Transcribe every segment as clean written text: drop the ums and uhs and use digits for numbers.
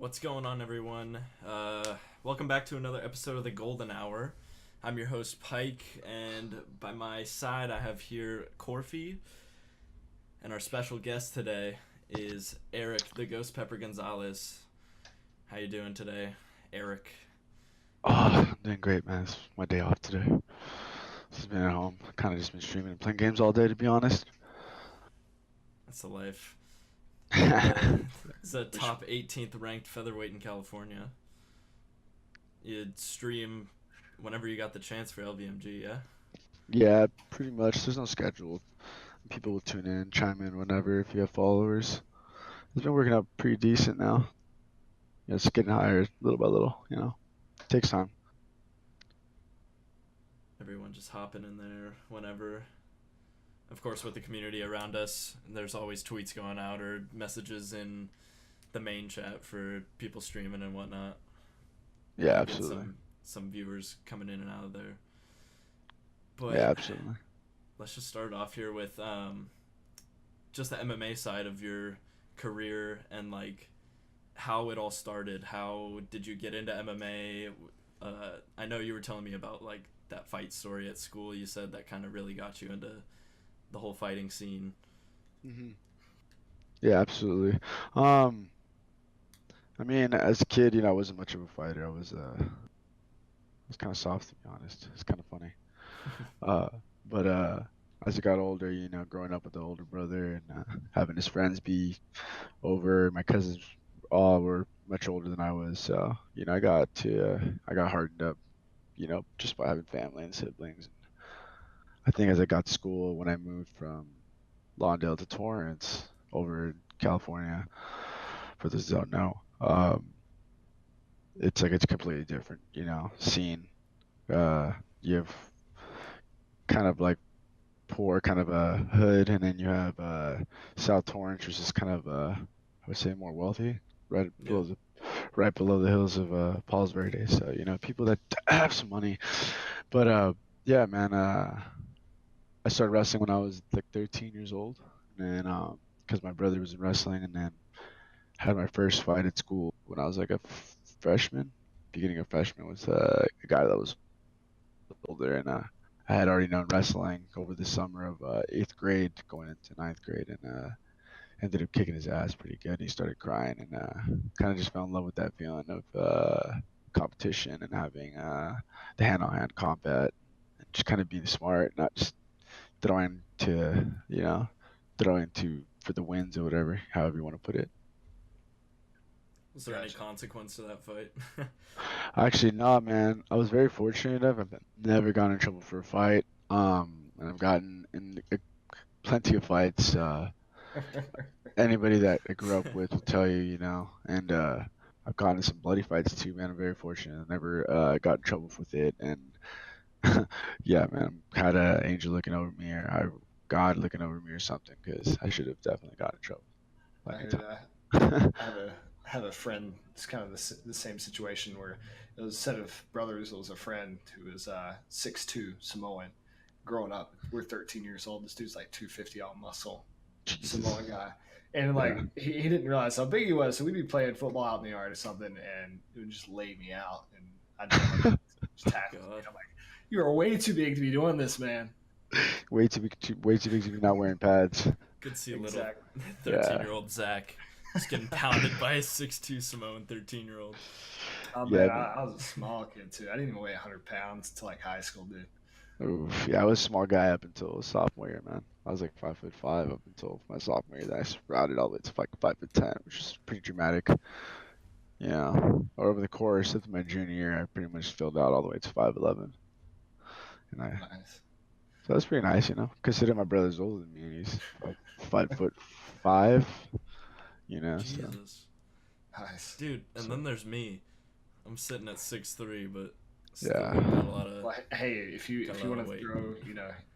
What's going on, everyone? Welcome back to another episode of the Golden Hour. I'm your host, Pike, and by my side I have here Corfy, and our special guest today is Erick, the GhostPepper Gonzalez. How you doing today, Erick? Oh, I'm doing great, man. It's my day off today. Just been at home. Kind of just been streaming and playing games all day, to be honest. That's the life. It's a Which, top 18th ranked featherweight in California. You'd stream whenever you got the chance for LVMG, yeah? yeah, pretty much. There's no schedule. People will tune in, chime in whenever if you have followers. It's been working out pretty decent now. It's getting higher little by little, Takes time. Everyone just hopping in there whenever. Of course, with the community around us, there's always tweets going out or messages in the main chat for people streaming and whatnot. Yeah, You get absolutely. some viewers coming in and out of there. Yeah, But absolutely. let's just start off here with just the MMA side of your career and like how it all started. How did you get into MMA? I know you were telling me about like that fight story at school. You said that kind of really got you into the whole fighting scene. Yeah, absolutely. Um, I mean, as a kid, I wasn't much of a fighter. I was kind of soft, to be honest. It's kind of funny. Uh, but as I got older, growing up with the older brother and having his friends be over, my cousins all were much older than I was, so I got hardened up, just by having family and siblings. I think as I got to school, when I moved from Lawndale to Torrance over in California, for those who don't know, it's completely different, scene. You have kind of like poor kind of a hood, and then you have South Torrance, which is kind of I would say more wealthy, right Yeah. below the right below the hills of Palos Verdes. So people that have some money. But yeah, man, I started wrestling when I was like 13 years old, and then because my brother was in wrestling, and then had my first fight at school when I was like a freshman. Beginning of freshman was a guy that was older, and I had already known wrestling over the summer of eighth grade, going into ninth grade, and ended up kicking his ass pretty good. He started crying, and kind of just fell in love with that feeling of competition and having the hand-on-hand combat, and just kind of being smart, not just throwing to throwing to for the wins or whatever, however you want to put it. Was there any Gotcha. consequence to that fight? Actually, no, man. I was very fortunate enough. I've never gotten in trouble for a fight. And I've gotten in plenty of fights. Anybody that I grew up with will tell you, and I've gotten in some bloody fights too, man. I'm very fortunate. I never got in trouble with it, and yeah, man, had an angel looking over me, or God looking over me, or something, because I should have definitely gotten in trouble I plenty hear of that. time. I have a friend. It's kind of the same situation where it was a set of brothers. It was a friend who was 6'2" Samoan. Growing up, we're 13 years old. This dude's like 250 all muscle, Jesus. Samoan guy, and Yeah. like he didn't realize how big he was. So we'd be playing football out in the yard or something, and it would just lay me out, and I'd know like just tackle me. God. I'm like, you are way too big to be doing this, man. Way too big to be not wearing pads. Could see little Exactly. 13 Yeah. year old Zach just getting pounded by a 6'2 Samoan 13-year-old. Oh Yeah, man, man. I was a small kid too. I didn't even weigh 100 pounds until like high school, dude. Oof. Yeah, I was a small guy up until sophomore year, man. I was like 5'5" up until my sophomore year. Then I sprouted all the way to like 5'10", which is pretty dramatic. Yeah. Or over the course of my junior year, I pretty much filled out all the way to 5'11", and Nice. so that's pretty nice, considering my brother's older than me and he's like 5'5", So Jesus. Nice. Dude, and so then there's me. I'm sitting at 6'3", but still yeah. got a lot of Well, hey, if you got a if you lot want of to weight. throw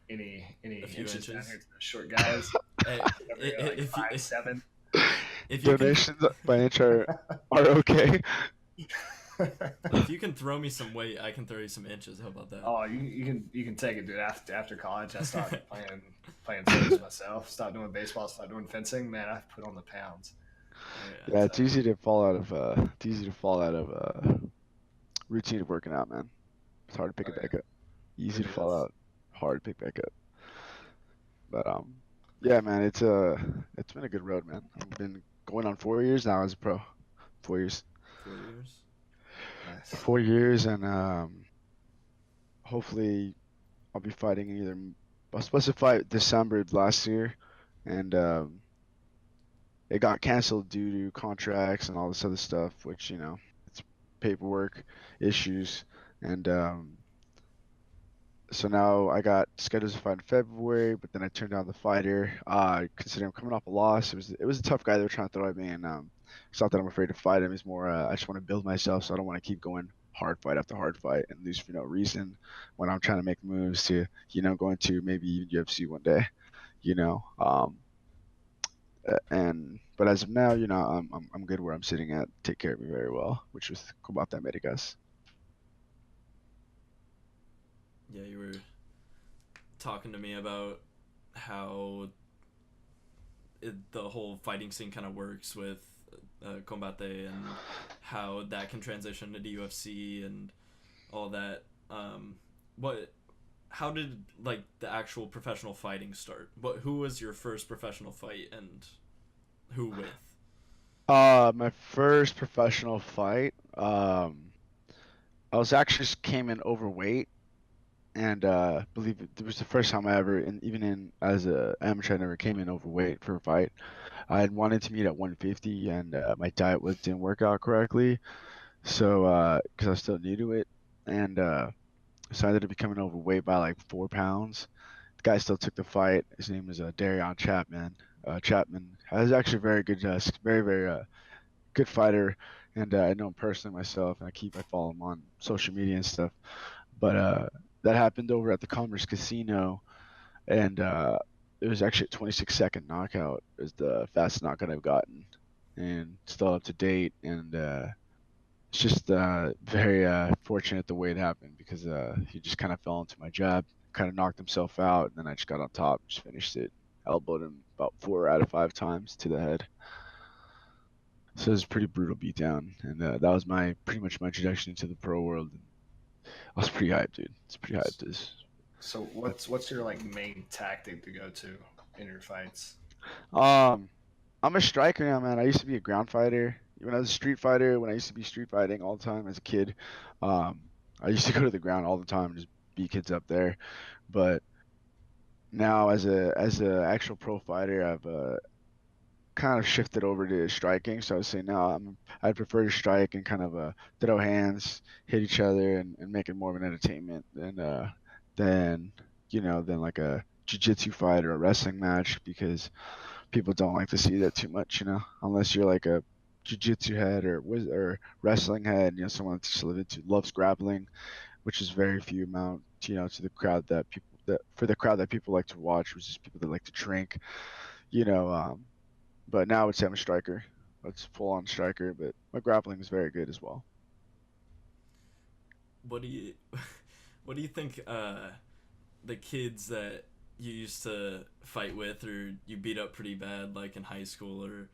any A few inches down inches. here to the short guys, Hey, whatever, like if you 5'7". if you can Donations by inch are okay. if you can throw me some weight, I can throw you some inches. How about that? Oh, you can take it, dude. After college, I started playing sports myself. Stopped doing baseball. Started doing fencing. Man, I've put on the pounds. Oh yeah, Yeah, it's exactly. easy to fall out of routine of working out, man. It's hard to pick Oh it yeah, back up. Easy to really fall is. out, hard to pick back up. But yeah, man, it's been a good road, man. I've been going on 4 years now as a pro. 4 years. 4 years. Nice. 4 years, and hopefully I'll be fighting I was supposed to fight December last year, and it got canceled due to contracts and all this other stuff, which it's paperwork issues, and so now I got scheduled to fight in February, but then I turned down the fighter. Considering I'm coming off a loss, it was a tough guy they were trying to throw at me, and it's not that I'm afraid to fight him. It's more I just want to build myself, so I don't want to keep going hard fight after hard fight and lose for no reason when I'm trying to make moves to go into maybe even UFC one day, you know. And but as of now, I'm good where I'm sitting at. Take care of me very well, which was cool about that Medigas. Yeah, you were talking to me about how the whole fighting scene kind of works with Combate and how that can transition to UFC and all that. What? How did like the actual professional fighting start? Who was your first professional fight and who with? My first professional fight, I was actually just came in overweight, and believe it was the first time I ever, and even in as a amateur, I never came in overweight for a fight. I had wanted to meet at 150, and my diet didn't work out correctly, so because I was still new to it, and so I ended up becoming overweight by like 4 pounds. The guy still took the fight. His name is Darion Chapman. Chapman is actually very good, very very good fighter, and I know him personally myself, and I follow him on social media and stuff. But that happened over at the Commerce Casino, and it was actually a 26-second knockout. It was the fastest knockout I've gotten, and still up to date. And it's just very fortunate the way it happened because he just kind of fell into my jab, kind of knocked himself out, and then I just got on top, and just finished it. Elbowed him about 4 out of 5 times to the head. So it was a pretty brutal beatdown, and that was pretty much my introduction into the pro world. And I was pretty hyped, dude. It's pretty hyped. So what's your like main tactic to go to in your fights? Um, I'm a striker now, man. I used to be a ground fighter. When I was a street fighter, when I used to be street fighting all the time as a kid, um, I used to go to the ground all the time and just beat kids up there. But now, as a actual pro fighter, I've kind of shifted over to striking. So I would say now I'd prefer to strike and kind of throw hands, hit each other, and make it more of an entertainment than than like a jiu-jitsu fight or a wrestling match because people don't like to see that too much, unless you're like a jiu-jitsu head or wrestling head, someone that just loves grappling, which is very few amount, to the crowd for the crowd that people like to watch, which is people that like to drink, you know. But now I would say I'm a striker. It's full on striker, but my grappling is very good as well. What do you what do you think the kids that you used to fight with or you beat up pretty bad like in high school or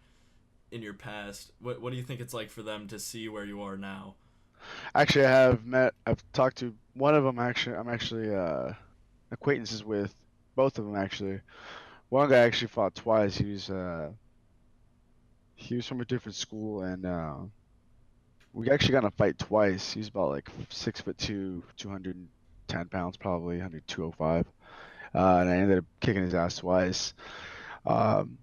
in your past, what do you think it's like for them to see where you are now? Actually, I've talked to one of them. Actually, I'm actually acquaintances with both of them. Actually, one guy actually fought twice. He was from a different school, and we actually got in a fight twice. He was about like 6'2", 210 pounds, probably 205, and I ended up kicking his ass twice. Um,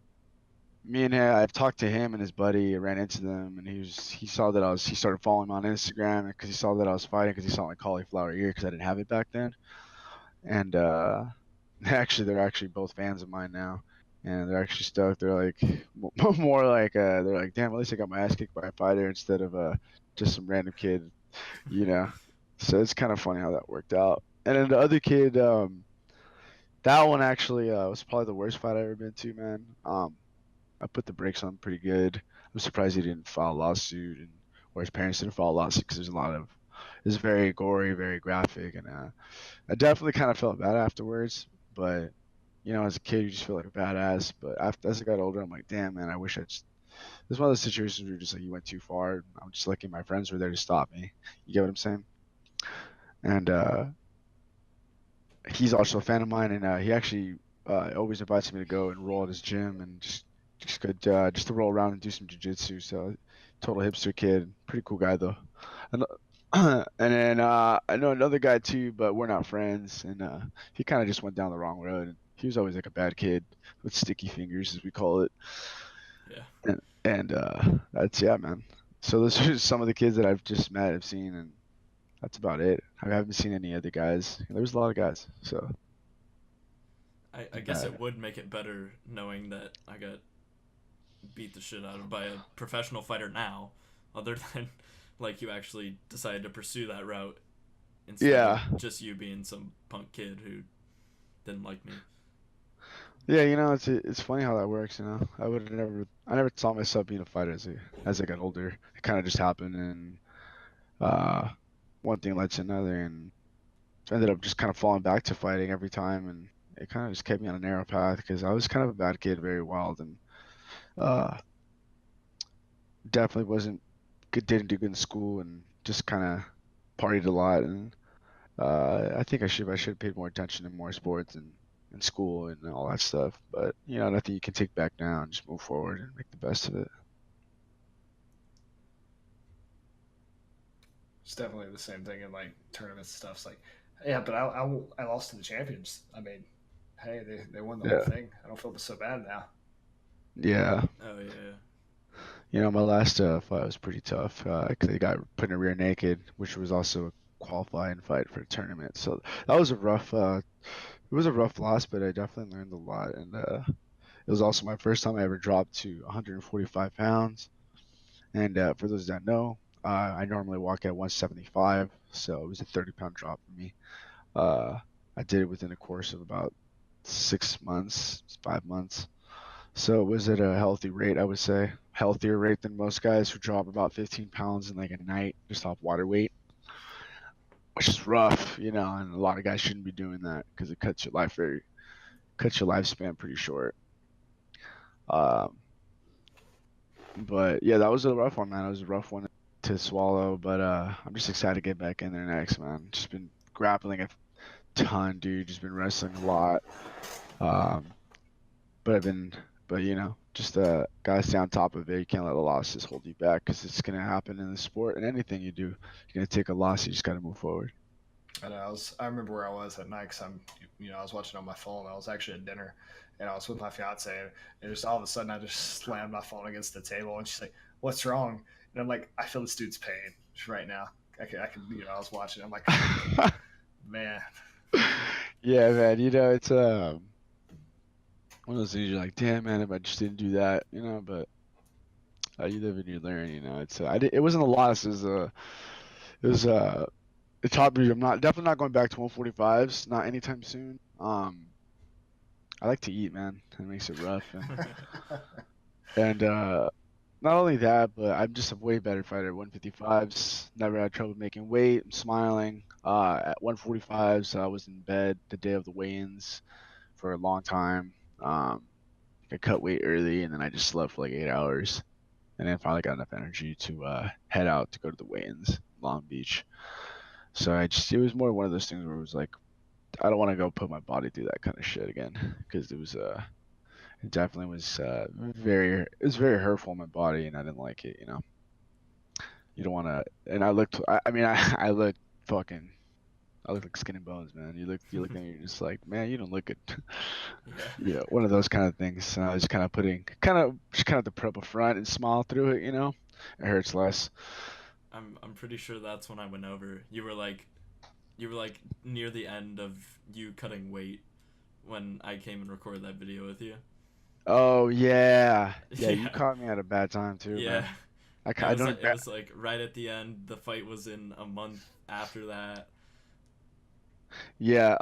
Me and him, I've talked to him and his buddy. I ran into them, and he saw that he started following me on Instagram because he saw that I was fighting because he saw my cauliflower ear because I didn't have it back then. And they're actually both fans of mine now, and they're actually stoked. They're like more like they're like, damn, at least I got my ass kicked by a fighter instead of just some random kid, you know. So it's kind of funny how that worked out. And then the other kid, that one actually was probably the worst fight I ever been to, man. I put the brakes on pretty good. I'm surprised he didn't file a lawsuit or his parents didn't file a lawsuit because it's very gory, very graphic, and I definitely kind of felt bad afterwards. But as a kid, you just feel like a badass. But as I got older, I'm like, damn, man, I wish I just it's one of those situations where you're just like you went too far. I'm just lucky my friends were there to stop me. You get what I'm saying? And he's also a fan of mine, and he actually always invites me to go and roll at his gym and just to roll around and do some jujitsu. So total hipster kid, pretty cool guy though. And, and then I know another guy too, but we're not friends. And he kind of just went down the wrong road. He was always like a bad kid with sticky fingers, as we call it. Yeah. And that's yeah, man. So those are just some of the kids that I've just met, I've seen, and that's about it. I haven't seen any other guys. There's a lot of guys, so. I guess it would make it better knowing that I got beat the shit out of by a professional fighter now, other than like you actually decided to pursue that route instead of just you being some punk kid who didn't like me. Yeah, it's funny how that works. I never saw myself being a fighter as I got older. It kind of just happened, and one thing led to another, and I ended up just kind of falling back to fighting every time, and it kind of just kept me on a narrow path because I was kind of a bad kid, very wild, and uh, definitely wasn't good, didn't do good in school, and just kind of partied a lot, and I think I should have paid more attention to more sports and in school and all that stuff. But nothing you can take back now and just move forward and make the best of it. It's definitely the same thing in like tournaments and stuff. It's like, yeah, but I lost to the champions. I mean, hey, they won the whole thing. I don't feel so bad now. Yeah. Oh yeah. My last fight was pretty tough because they got put in a rear naked, which was also a qualifying fight for a tournament. So that was it was a rough loss, but I definitely learned a lot. And it was also my first time I ever dropped to 145 pounds. And for those that know, I normally walk at 175, so it was a 30-pound drop for me. I did it within a course of about 6 months, 5 months. So it was at a healthy rate, I would say. Healthier rate than most guys who drop about 15 pounds in like a night just off water weight, which is rough, and a lot of guys shouldn't be doing that because it cuts your lifespan pretty short. But yeah, that was a rough one, man. It was a rough one to swallow, but I'm just excited to get back in there next, man. Just been grappling a ton, dude. Just been wrestling a lot. But just gotta stay on top of it. You can't let the losses hold you back because it's gonna happen in the sport and anything you do. You're gonna take a loss. You just gotta move forward. And I remember where I was that night because I was watching on my phone. I was actually at dinner, and I was with my fiance, and just all of a sudden I just slammed my phone against the table, and she's like, "What's wrong?" And I'm like, "I feel this dude's pain right now." I can, I was watching. I'm like, man. Yeah, man. It's one of those things you're like, damn, man, if I just didn't do that, But you live and you learn, It's it wasn't a loss. It taught me I'm definitely not going back to 145s, not anytime soon. I like to eat, man. It makes it rough, and not only that, but I'm just a way better fighter at 155s. Never had trouble making weight. I'm smiling. At 145s, I was in bed the day of the weigh-ins for a long time. I cut weight early, and then I just slept for like 8 hours, and then finally got enough energy to head out to go to the weigh-ins, Long Beach. So it was more one of those things where it was like, I don't want to go put my body through that kind of shit again, because it definitely was it was very hurtful on my body, and I didn't like it. You don't want to. And I looked. I mean, I looked fucking. I look like skin and bones, man. You look at me, you're just like, man, you don't look good. Yeah, one of those kind of things. I was kind of to put up a front and smile through it. It hurts less. I'm pretty sure that's when I went over. You were like near the end of you cutting weight when I came and recorded that video with you. Oh yeah. You caught me at a bad time too. Yeah, man. It was like right at the end. The fight was in a month after that. Yeah.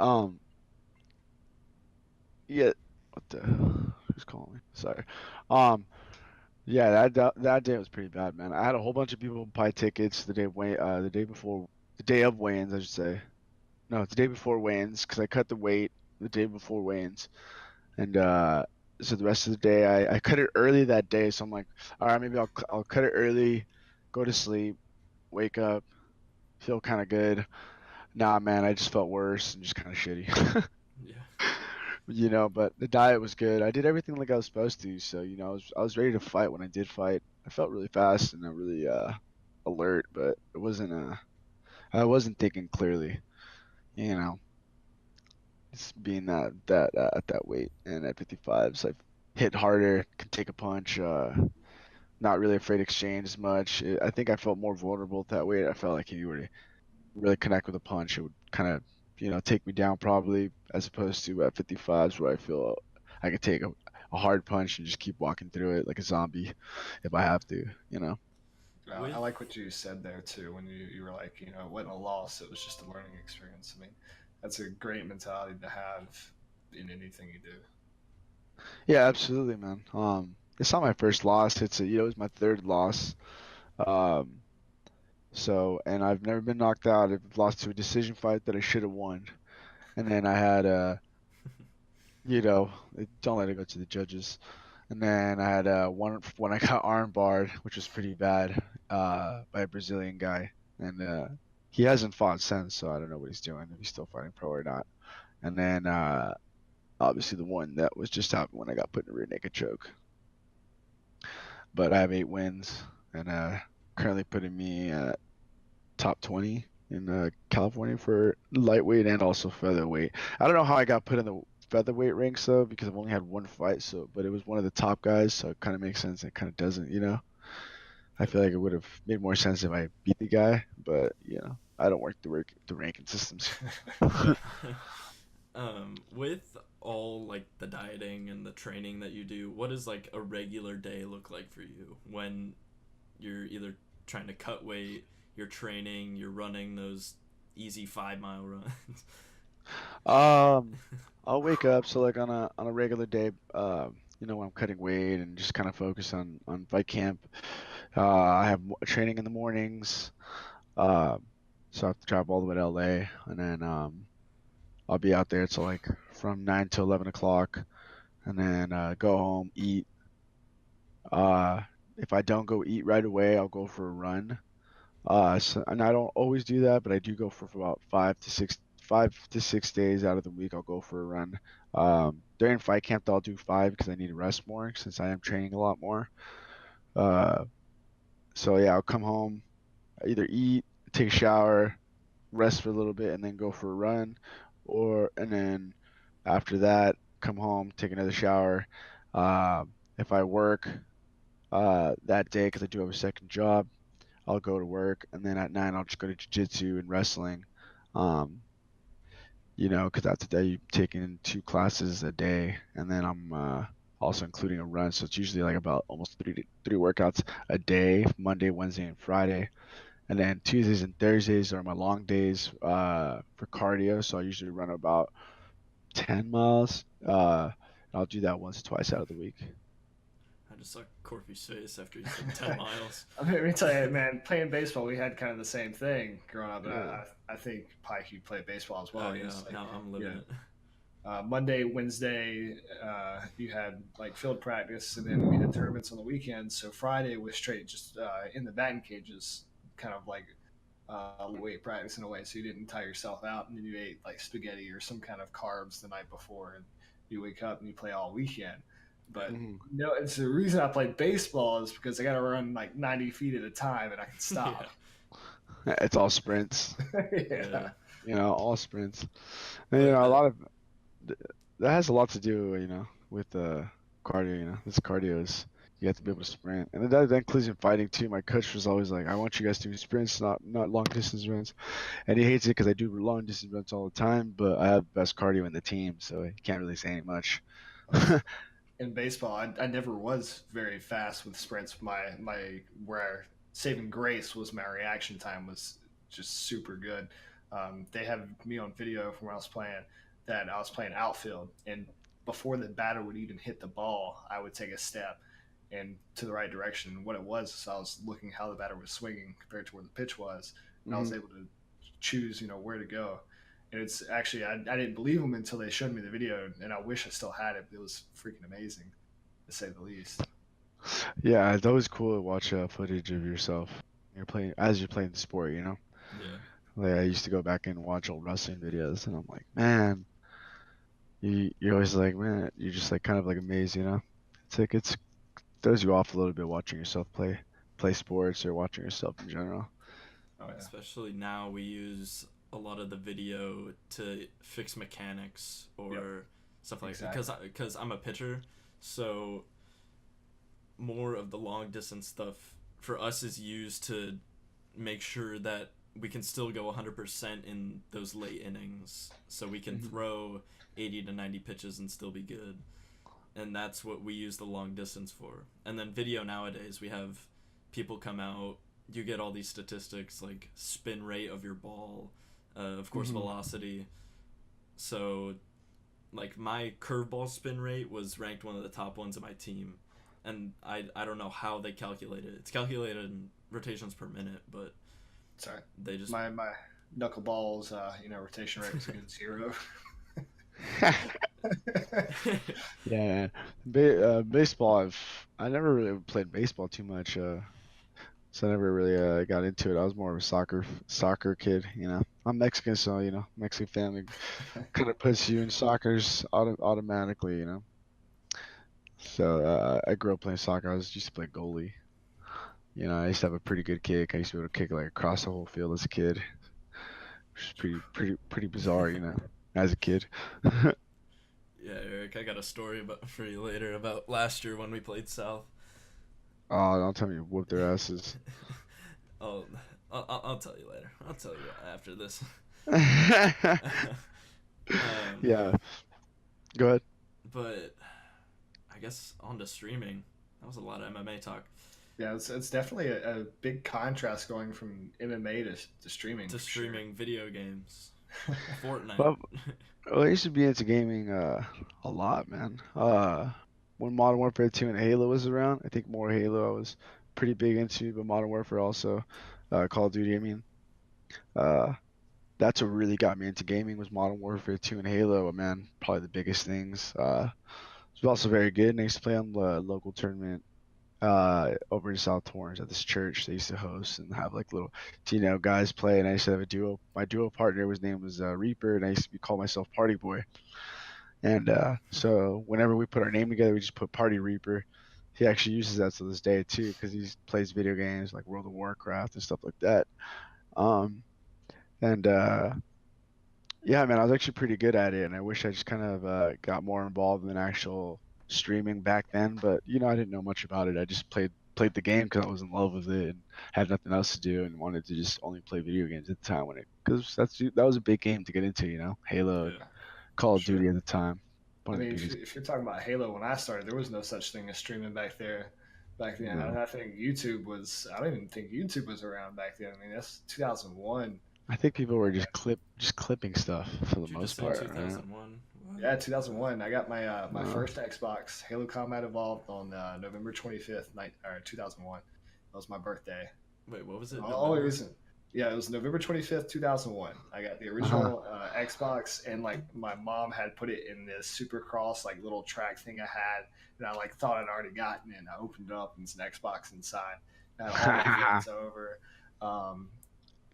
Yeah. What the? Who's calling me? Sorry. Yeah, that day was pretty bad, man. I had a whole bunch of people buy tickets the day of weigh-ins, I should say. No, it's the day before weigh-ins because I cut the weight the day before weigh-ins, and so the rest of the day I cut it early that day. So I'm like, all right, maybe I'll cut it early, go to sleep, wake up, feel kind of good. Nah, man, I just felt worse and just kind of shitty. Yeah. But the diet was good. I did everything like I was supposed to. So, I was ready to fight when I did fight. I felt really fast and really alert, but I wasn't thinking clearly, you know. Just being that at that weight and at 55s, I hit harder, could take a punch, not really afraid to exchange as much. I think I felt more vulnerable at that weight. I felt like if you were to really connect with a punch, it would kind of, take me down probably, as opposed to at 55s where I feel I could take a hard punch and just keep walking through it like a zombie if I have to. I With like what you said there too when you were like, it wasn't a loss, it was just a learning experience. I mean, that's a great mentality to have in anything you do. Yeah, absolutely, man. It's not my first loss. It was my third loss. Um, and I've never been knocked out. I've lost to a decision fight that I should have won. And then I had don't let it go to the judges. And then I had one when I got arm barred, which was pretty bad, by a Brazilian guy. And he hasn't fought since, so I don't know what he's doing, if he's still fighting pro or not. And then obviously the one that was just happened when I got put in a rear naked choke. But I have 8 wins, and currently putting me at top 20 in California for lightweight and also featherweight. I don't know how I got put in the featherweight ranks though, because I've only had one fight. But it was one of the top guys, so it kind of makes sense. It kind of doesn't. I feel like it would have made more sense if I beat the guy, but I don't work the ranking systems. yeah. With all like the dieting and the training that you do, what does like a regular day look like for you when you're either trying to cut weight, you're training, you're running those easy 5 mile runs? Um, I'll wake up so like on a regular day, when I'm cutting weight and just kind of focus on fight camp. I have training in the mornings, um, so I have to travel all the way to LA, and then I'll be out there till like from 9 to 11 o'clock, and then go home, eat. Uh, if I don't go eat right away, I'll go for a run. And I don't always do that, but I do go for about 5 to 6 days out of the week. I'll go for a run. During fight camp, I'll do 5 because I need to rest more since I am training a lot more. Uh, so yeah, I'll come home, either eat, take a shower, rest for a little bit, and then go for a run, and then after that, come home, take another shower. If I work that day, because I do have a second job, I'll go to work, and then at 9 I'll just go to jiu-jitsu and wrestling. Um, because that's the day you're taking 2 classes a day, and then I'm also including a run, so it's usually like about almost three workouts a day, Monday, Wednesday, and Friday. And then Tuesdays and Thursdays are my long days for cardio, so I usually run about 10 miles. I'll do that once or twice out of the week. I just saw Corky's face after he said 10 miles. I mean, let me tell you, man, playing baseball, we had kind of the same thing growing up. And Yeah. I think Pike, you played baseball as well. Oh, He yeah, was like, now I'm living it. Monday, Wednesday, you had like field practice, and then we had tournaments on the weekends. So Friday was straight just in the batting cages, kind of like weight practice in a way. So you didn't tire yourself out, and then you ate like spaghetti or some kind of carbs the night before, and you wake up and you play all weekend. But Mhm. no, it's the reason I play baseball is because I got to run like 90 feet at a time, and I can stop. It's all sprints, Yeah. all sprints. And, But a the lot of that has a lot to do, with cardio. This cardio is you have to be able to sprint, and that includes in fighting too. My coach was always like, "I want you guys to do sprints, not long distance runs," and he hates it because I do long distance runs all the time, but I have the best cardio in the team, so he can't really say much. In baseball, I never was very fast with sprints. My where saving grace was my reaction time was just super good. They have me on video from when I was playing that I was playing outfield, and before the batter would even hit the ball, I would take a step and to the right direction. What it was is I was looking how the batter was swinging compared to where the pitch was, and I was Mhm. able to choose, where to go. And it's actually I didn't believe them until they showed me the video, and I wish I still had it. It was freaking amazing, to say the least. Yeah, it's always cool to watch footage of yourself. You're playing as you're playing the sport, you know. Yeah. Like I used to go back and watch old wrestling videos, and I'm like, man, you're always like, man, you're just like kind of like amazed, you know. It's like it's throws you off a little bit watching yourself play sports or watching yourself in general. Oh yeah, Especially now, we use a lot of the video to fix mechanics or Yep. stuff like Exactly. because I'm a pitcher, so more of the long distance stuff for us is used to make sure that we can still go 100% in those late innings, so we can Mhm. throw 80 to 90 pitches and still be good. And that's what we use the long distance for. And then video nowadays, we have people come out, you get all these statistics like spin rate of your ball, of course, Mhm. velocity. So, like, my curveball spin rate was ranked one of the top ones in my team. And I don't know how they calculate it. It's calculated in rotations per minute, but Sorry, they just. my knuckleballs, rotation rate was a good 0. Yeah, baseball. I never really played baseball too much, so I never really got into it. I was more of a soccer kid, you know. I'm Mexican, so you know, Mexican family kind of puts you in soccer's automatically, you know. So I grew up playing soccer. I used to play goalie. You know, I used to have a pretty good kick. I used to be able to kick like across the whole field as a kid, which is pretty bizarre, you know, as a kid. Yeah, Eric, I got a story for you later about last year when we played South. Oh, don't tell me you whooped their asses. Oh, I'll tell you later. I'll tell you after this. Yeah, go ahead. But I guess on to streaming. That was a lot of MMA talk. Yeah, it's definitely a big contrast going from MMA to streaming. To For sure. streaming video games. Fortnite. Well, I used to be into gaming a lot, man. When Modern Warfare 2 and Halo was around, I think more Halo I was pretty big into, but Modern Warfare also, Call of Duty. I mean, uh, that's what really got me into gaming was Modern Warfare 2 and Halo. Man, probably the biggest things. It was also very good, and I used to play on the local tournament over in South Torrance at this church they used to host and have like little, you know, guys play. And I used to have a duo. My duo partner, his name was Reaper, and I used to call myself Party Boy. And so whenever we put our name together, we just put Party Reaper. He actually uses that to this day too, because he plays video games like World of Warcraft and stuff like that. Um, and yeah, man, I was actually pretty good at it, and I wish I just kind of got more involved in actual streaming back then. But you know, I didn't know much about it. I just played the game because I was in love with it and had nothing else to do, and wanted to just only play video games at the time because that was a big game to get into, you know, Halo and Yeah. Call of Sure. Duty at the time. I One of the mean, biggest. if you're talking about Halo, when I started, there was no such thing as streaming back there. Back then, and No, I think YouTube was. I don't even think YouTube was around back then. I mean, that's 2001. I think people were just clipping stuff for the Did you just most say part, right? 2001? What? Yeah, 2001. I got my Uh, first Xbox, Halo Combat Evolved, on November 25th, 2001. That was my birthday. Wait, what was it? Only November? reason, yeah, it was November 25th, 2001. I got the uh-huh. original Xbox, and like my mom had put it in this Supercross like little track thing I had, and I like thought I'd already gotten it. And I opened it up, and it's an Xbox inside. And I had all my friends over, um,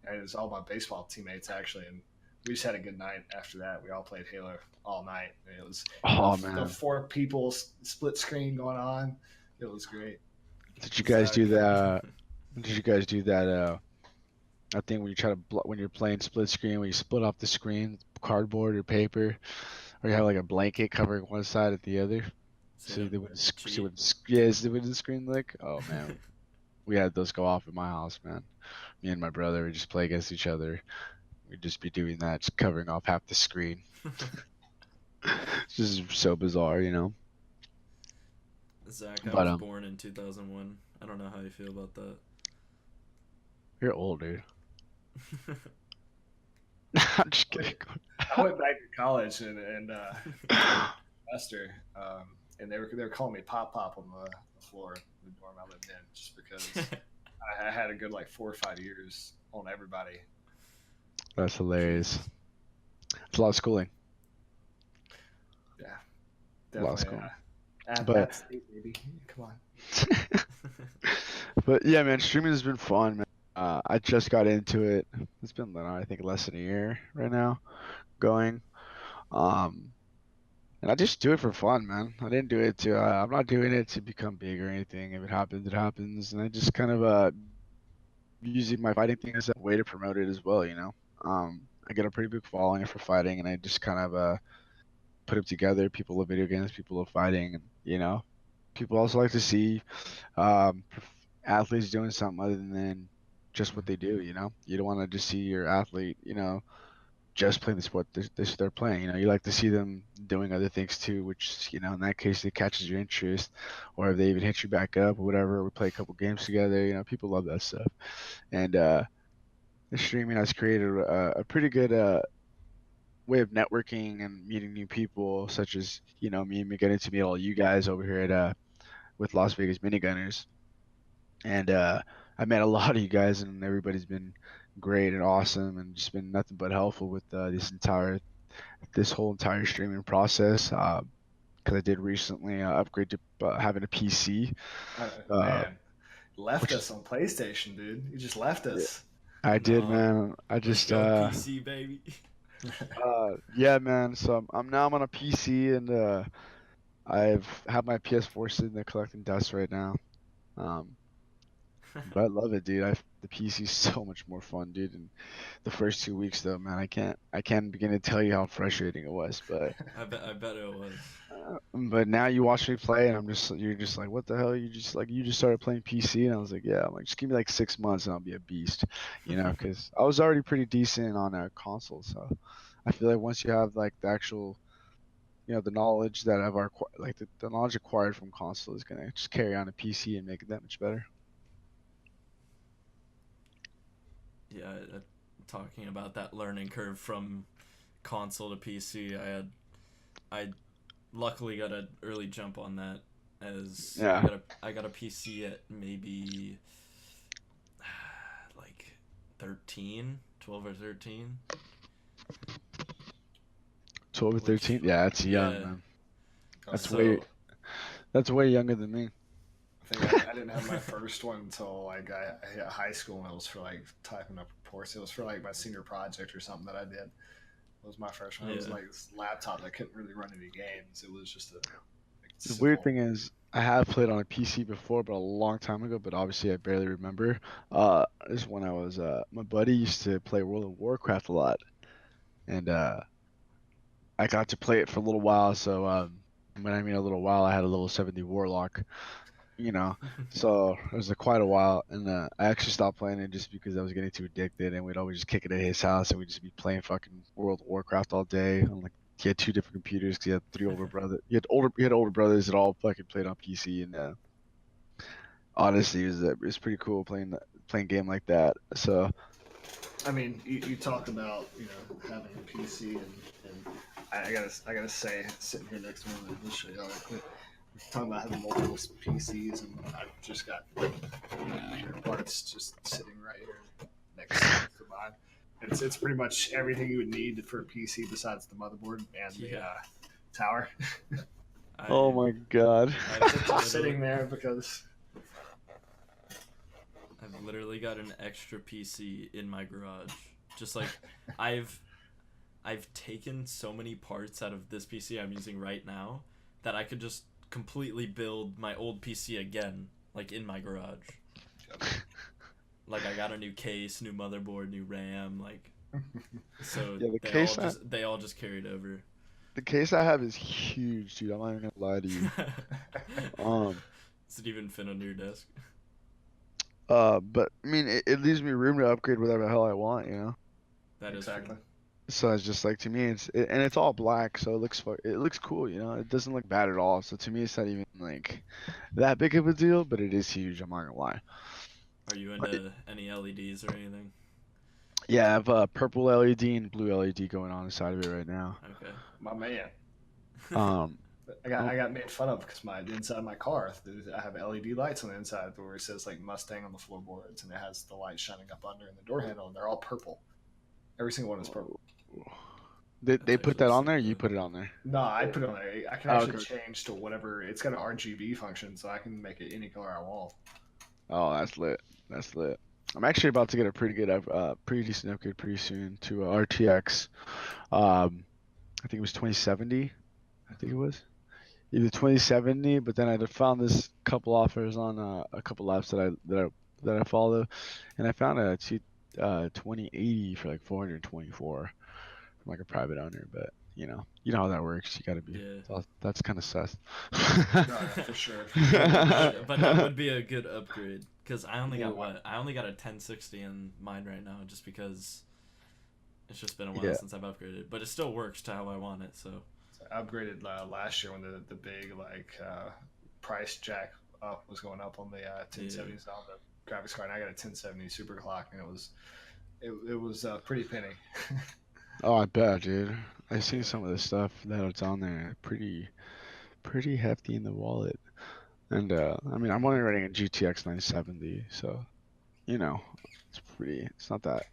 and it was all my baseball teammates actually, and we just had a good night after that. We all played Halo all night. And it was Oh the man, four people split screen going on. It was great. did you guys Zach. do that? Did you guys do that? I think when you try to when you're playing split screen, when you split off the screen, cardboard or paper, or you have like a blanket covering one side at the other, So so you they wouldn't, cheat. yes, they wouldn't screen lick. Oh man, we had those go off at my house, man. Me and my brother would just play against each other. We'd just be doing that, just covering off half the screen. It's just so bizarre, you know. Zach, I But was born in 2001. I don't know how you feel about that. you're old, dude. I'm just kidding. I went back to college and semester, and they were calling me Pop Pop on the floor of the dorm I lived in, just because I had a good like 4 or 5 years on everybody. That's hilarious. It's a lot of schooling. Yeah, A lot of definitely. schooling. At But state, baby. Come on. but yeah, man, streaming has been fun, man. I just got into it. It's been, I think, less than a year right now going. Um, and I just do it for fun, man. I didn't do it to. I'm not doing it to become big or anything. If it happens, it happens. And I just kind of using my fighting thing as a way to promote it as well. I get a pretty big following for fighting, and I just kind of put them together. People love video games. People love fighting, and people also like to see athletes doing something other than just what they do. You don't want to just see your athlete, just playing the sport they're playing. You like to see them doing other things too, which in that case it catches your interest, or if they even hit you back up or whatever. We play a couple games together. People love that stuff, and the streaming has created a pretty good way of networking and meeting new people, such as me and getting to meet all you guys over here at with Las Vegas MiniGunners, and I met a lot of you guys, and everybody's been great and awesome, and just been nothing but helpful with this whole entire streaming process. Because I did recently upgrade to having a PC, Man, left which us on PlayStation, dude. You just left yeah, us. I did, No, man. I let's just go PC, baby. yeah, man. So I'm on a PC, and I've had my PS4 sitting there collecting dust right now. Um, but I love it, dude. The PC's so much more fun, dude. And the first 2 weeks, though, man, I can't begin to tell you how frustrating it was. I bet it was. But now you watch me play, and you're just like, what the hell? You just started playing PC, and I was like, yeah. I'm like, just give me like 6 months, and I'll be a beast, because I was already pretty decent on a console. So I feel like once you have like the actual, the knowledge that like the knowledge acquired from console is gonna just carry on a PC and make it that much better. Yeah, talking about that learning curve from console to PC, I luckily got an early jump on that, as Yeah. I got a PC at maybe like 13, 12 or 13. 12 or Which 13? Yeah, that's young, yeah, man. That's So way that's way younger than me. I think I didn't have my first one until like I hit high school, and it was for like typing up reports. It was for like my senior project or something that I did. It was my first one. It was Yeah. like this laptop that couldn't really run any games. It was just a The weird simple. thing is, I have played on a PC before, but a long time ago. But obviously, I barely remember. This is when I was my buddy used to play World of Warcraft a lot, and I got to play it for a little while. So when I mean a little while, I had a level 70 Warlock. you know. So it was quite a while, and I actually stopped playing it just because I was getting too addicted, and we'd always just kick it at his house, and we'd just be playing fucking World of Warcraft all day. And like he had two different computers because he had three older brothers. He had older brothers that all fucking played on PC, and honestly, it was pretty cool playing a game like that. So I mean, you talk about having a PC, and I gotta say, sitting here next to me, let me show you all real quick. We're talking about having multiple PCs, and I've just got computer parts just sitting right here next to mine. It's pretty much everything you would need for a PC besides the motherboard and the Yeah. tower. oh my god. I've It's just sitting there because I've literally got an extra PC in my garage. Just like I've taken so many parts out of this PC I'm using right now that I could just completely build my old PC again, like in my garage. Like I got a new case, new motherboard, new RAM, like so Yeah, they all just carried over. the case I have is huge, dude. I'm not even gonna lie to you. Does it even fit under your desk? But I mean, it leaves me room to upgrade whatever the hell I want. That is exactly. true. So it's just like to me, and it's all black, so it looks cool. It doesn't look bad at all. So to me, it's not even like that big of a deal, but it is huge. I'm not gonna lie. Are you Like, into any LEDs or anything? yeah, I have a purple LED and blue LED going on inside of it right now. Okay. My man. Um, I got made fun of because the inside of my car, I have LED lights on the inside where it says like Mustang on the floorboards, and it has the light shining up under in the door handle, and they're all purple. Every single one is purple. Did they That's put actually that on sick, there? Or you though. put it on there? No, I put it on there. I can Oh, actually okay. change to whatever. It's got an RGB function, so I can make it any color I want. Oh, that's lit. That's lit. I'm actually about to get a pretty decent upgrade pretty soon to a RTX. I think it was 2070. I think it was either 2070, but then I found this couple offers on a couple apps that I follow, and I found a 2080 for like 424 from like a private owner. But you know how that works. You gotta be. Yeah. That's kind of sus. No, yeah, for sure. But that would be a good upgrade because I only got Well, I only got a 1060 in mine right now just because it's just been a while Yeah. since I've upgraded, but it still works to how I want it. So I upgraded last year when the big price jack up was going up on the 1070s on the graphics card. And I got a 1070 super clock, and it was pretty penny. Oh, I bet, dude. I seen some of the stuff that's on there. Pretty hefty in the wallet. And I mean, I'm only running a GTX 970, so it's not that.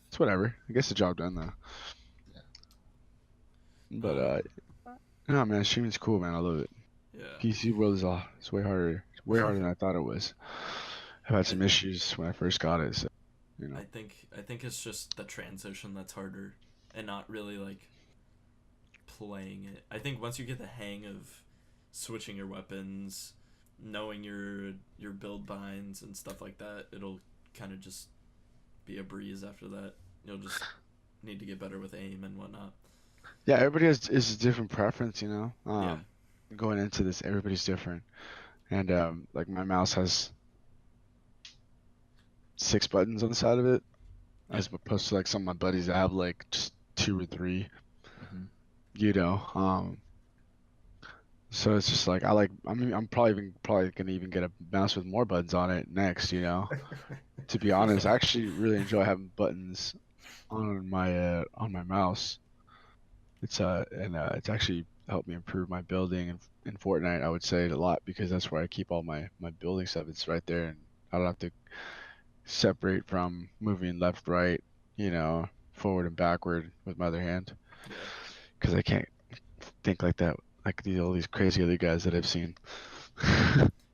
It's whatever. I guess the job done though. Yeah. But um, no, man, streaming's cool, man. I love it. yeah, PC world is it's way harder. Way harder than I thought it was. I've had some I- issues when I first got it, so I think it's just the transition that's harder, and not really like playing it. I think once you get the hang of switching your weapons, knowing your build binds and stuff like that, it'll kind of just be a breeze after that. You'll just need to get better with aim and whatnot. Yeah, everybody is a different preference, Yeah. Going into this, everybody's different. And like my mouse has 6 buttons on the side of it, as opposed to like some of my buddies that have like just 2 or 3. Mhm. So it's just like I mean, I'm probably gonna even get a mouse with more buttons on it next. To be honest, I actually really enjoy having buttons on my mouse. It's it's actually helped me improve my building in Fortnite. I would say it a lot because that's where I keep all my building stuff. It's right there, and I don't have to separate from moving left, right, forward and backward with my other hand Yeah. because I can't think like that like all these crazy other guys that I've seen.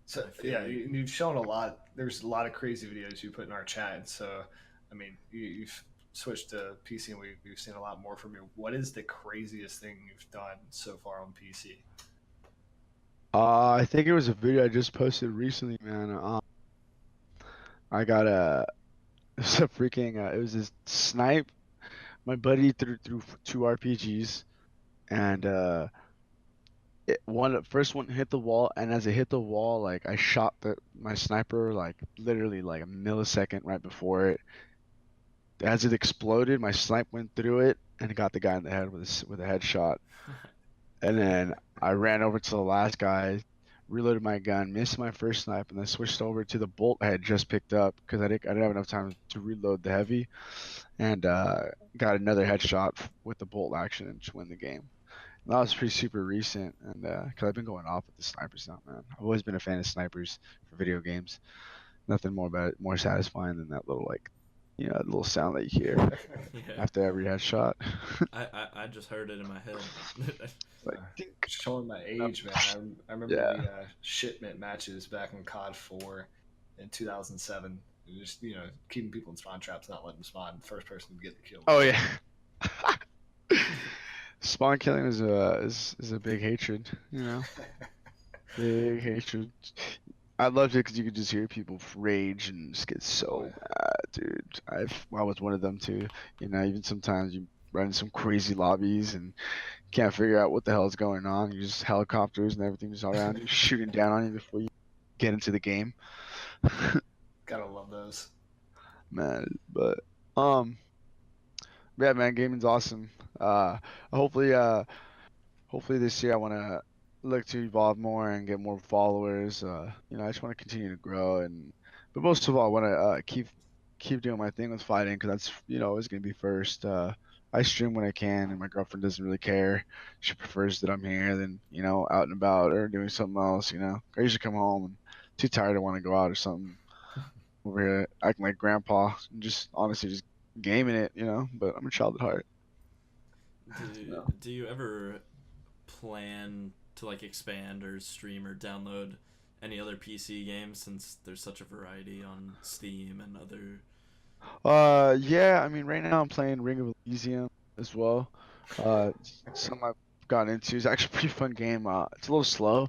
So I feel yeah, you. you've shown a lot. There's a lot of crazy videos you put in our chat. So, I mean, you've switched to PC, and we've seen a lot more from you. What is the craziest thing you've done so far on PC? I think it was a video I just posted recently, man. I got it was a freaking it was this snipe. My buddy threw 2 RPGs, and first one hit the wall, and as it hit the wall, like I shot my sniper like literally like a millisecond right before it. As it exploded, my snipe went through it and got the guy in the head with a headshot. And then I ran over to the last guy, reloaded my gun, missed my first snipe, and then switched over to the bolt I had just picked up because I didn't have enough time to reload the heavy, and got another headshot with the bolt action and just win the game. And that was pretty super recent, and because I've been going off with the snipers now, man. I've always been a fan of snipers for video games. Nothing more satisfying than that little little sound that you hear Yeah. after every headshot. I just heard it in my head. Like, dink. Showing my age, man. I remember Yeah. the shipment matches back in COD 4 in 2007. Just keeping people in spawn traps, not letting them spawn. First person to get the kill. Oh yeah. Spawn killing is a big hatred, big hatred. I loved it because you could just hear people rage and just get so mad, dude. I was one of them too. Even sometimes you run in some crazy lobbies and can't figure out what the hell is going on. You just helicopters and everything just all around you, shooting down on you before you get into the game. Gotta love those. Man, but yeah, man, gaming's awesome. Hopefully, this year I want to look to evolve more and get more followers. I just want to continue to grow, but most of all, I want to keep doing my thing with fighting because that's always gonna be first. I stream when I can, and my girlfriend doesn't really care. She prefers that I'm here than out and about or doing something else. I usually come home and too tired to want to go out or something. Over here acting like grandpa and just honestly just gaming it. But I'm a child at heart. Do you ever plan to like expand or stream or download any other PC games, since there's such a variety on Steam and other? Yeah, I mean, right now I'm playing Ring of Elysium as well. Something I've gotten into. It's actually a pretty fun game. It's a little slow,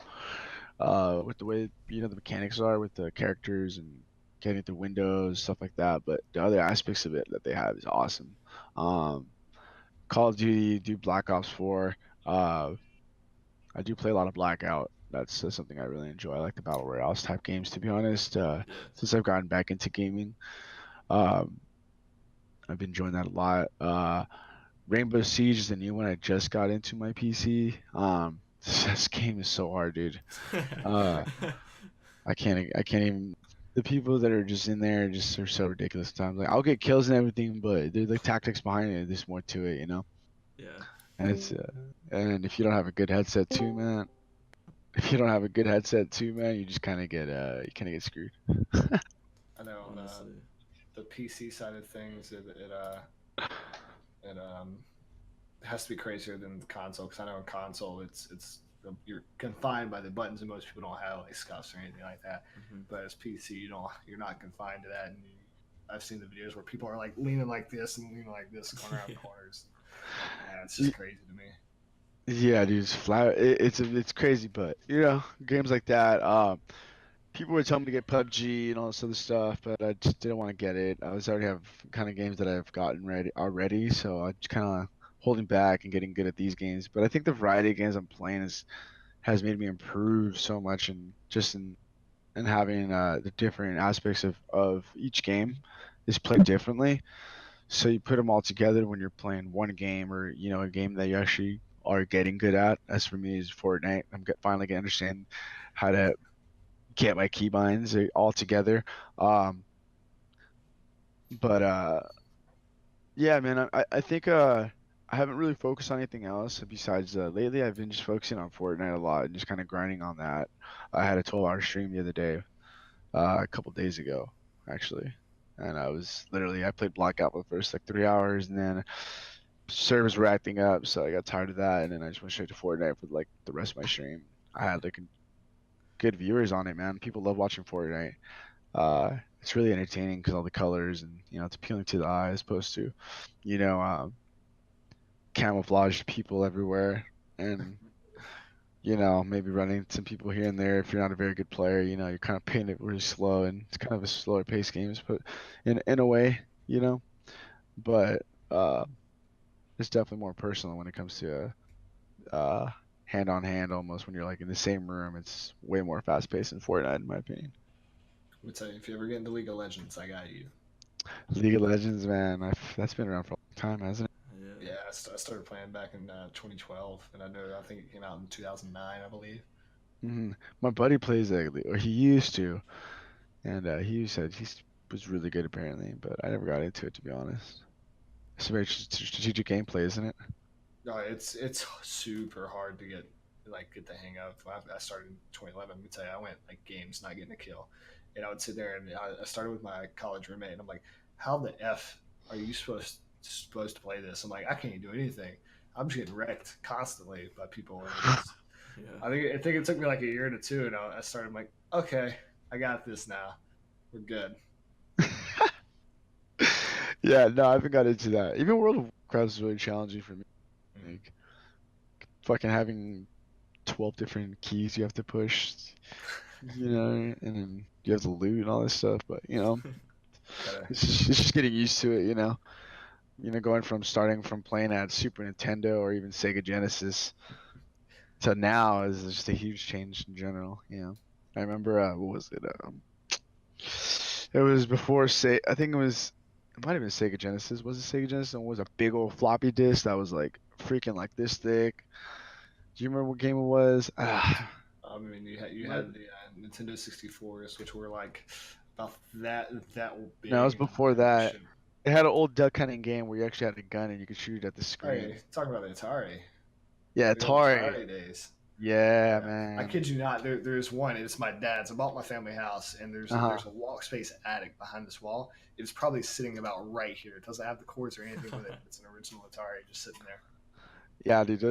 with the way, the mechanics are with the characters and getting through windows, stuff like that. But the other aspects of it that they have is awesome. Um, Call of Duty, do Black Ops 4. Uh, I do play a lot of Blackout. That's something I really enjoy. I like the battle royales type games, to be honest. Yeah. Since I've gotten back into gaming, um, I've been enjoying that a lot. Rainbow Siege is the new one I just got into my PC. This game is so hard, dude. Uh, I can't even. The people that are just in there just are so ridiculous sometimes. Like, I'll get kills and everything, but there's like tactics behind it. There's more to it. Yeah. And and if you don't have a good headset too, man. If you don't have a good headset too, man, you just kind of get screwed. I know on Honestly. the PC side of things, it has to be crazier than the console, because I know in console it's you're confined by the buttons, and most people don't have like scuffs or anything like that. Mm-hmm. But as PC, you're not confined to that. And I've seen the videos where people are like leaning like this and leaning like this, going around corners. Yeah, it's just crazy to me. Yeah, dude, it's flat. It's crazy, but games like that. People were telling me to get PUBG and all this other stuff, but I just didn't want to get it. I was already have kind of games that I've gotten ready already, so I just kind of holding back and getting good at these games. But I think the variety of games I'm playing has made me improve so much, and just in having the different aspects of each game is played differently. So you put them all together when you're playing one game, or a game that you actually are getting good at. As for me, is Fortnite. Finally getting to understand how to get my keybinds all together. Um, but yeah, man, I think I haven't really focused on anything else besides lately. I've been just focusing on Fortnite a lot and just kind of grinding on that. I had a 12-hour stream the other day, a couple days ago, actually. And I played Blackout for the first like 3 hours, and then servers were acting up, so I got tired of that, and then I just went straight to Fortnite for like the rest of my stream. I had like good viewers on it, man. People love watching Fortnite. It's really entertaining because all the colors, and it's appealing to the eye, as opposed to, you know, um, camouflaged people everywhere, and maybe running some people here and there. If you're not a very good player, you're kind of playing it really slow, and it's kind of a slower paced game, but in a way, but it's definitely more personal when it comes to hand on hand, almost when you're like in the same room. It's way more fast paced than Fortnite, in my opinion. I would say if you ever get into League of Legends, I got you. League of Legends, man, that's been around for a long time, hasn't Yeah. Yeah, I started playing back in 2012, and I think it came out in 2009, I believe. it? My buddy plays or he used to, and he said was really good apparently, but I never got into it, to be honest. It's a very strategic gameplay, isn't it? No, it's super hard to get the hang of. I started in 2011. Let me tell you, I went like games not getting a kill, and I would sit there, and I started with my college roommate, and I'm like, how the f are you supposed to play this? I'm like, I can't do anything. I'm just getting wrecked constantly by people. And Yeah. I think it took me like a year to two, and I started, I'm like, okay, I got this now. We're good. Yeah, no, I haven't got into that. Even World of Warcraft is really challenging for me. Like, fucking having 12 different keys you have to push, and then you have to loot and all this stuff. But it's just getting used to it. Going from starting from playing at Super Nintendo or even Sega Genesis to now is just a huge change in general. I remember what was it? It was before I think it might have been Sega Genesis. Was it Sega Genesis? And it was a big old floppy disk that was like freaking like this thick. Do you remember what game it was? I mean, you had the Nintendo 64s, which were like about that big. No, it was before that. It had an old duck hunting game where you actually had a gun and you could shoot it at the screen. Hey, talking about the Atari. Yeah, Atari. Atari days. Yeah, man. I kid you not. There's one. It's my dad's. I bought my family house, and there's a walk space attic behind this wall. It's probably sitting about right here. It doesn't have the cords or anything with it. It's an original Atari just sitting there. Yeah, dude,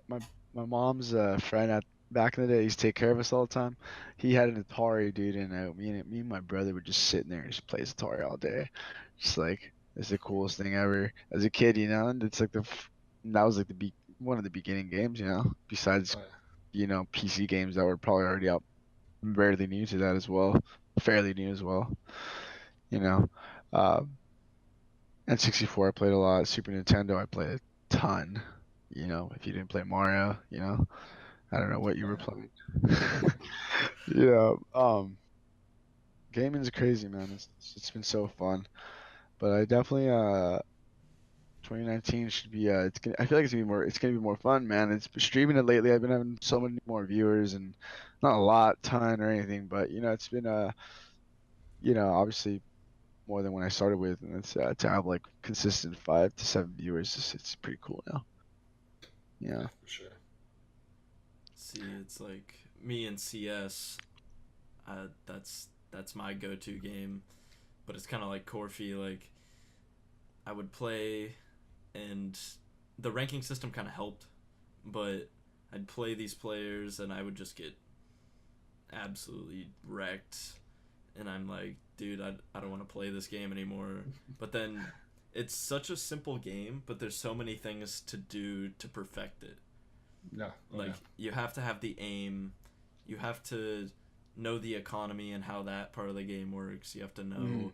my mom's friend at back in the day he used to take care of us all the time. He had an Atari, dude, and me and my brother would just sit in there and just play Atari all day. Just like it's the coolest thing ever as a kid, you know. And it's like that was like one of the beginning games, you know. Besides, But, PC games that were probably already out, fairly new to that as well, fairly new as well, you know. Um, N64 I played a lot. Super Nintendo I played a ton. If you didn't play Mario, I don't know what you were playing. Yeah, gaming's crazy, man. It's been so fun. But I definitely 2019 should be I feel like it's gonna be more fun, man. It's been streaming it lately. I've been having so many more viewers and not a ton or anything, but it's been obviously more than when I started with, and it's to have like consistent 5 to 7 viewers. It's pretty cool now. yeah, Yeah. for sure. See, it's like me and CS. That's my go-to game, but it's kind of like Corfy. Like I would play, and the ranking system kind of helped, but I'd play these players and I would just get absolutely wrecked, and I'm like, dude, I don't want to play this game anymore. But then it's such a simple game, but there's so many things to do to perfect it. No, Like you have to have the aim, you have to know the economy and how that part of the game works. You have to Mhm.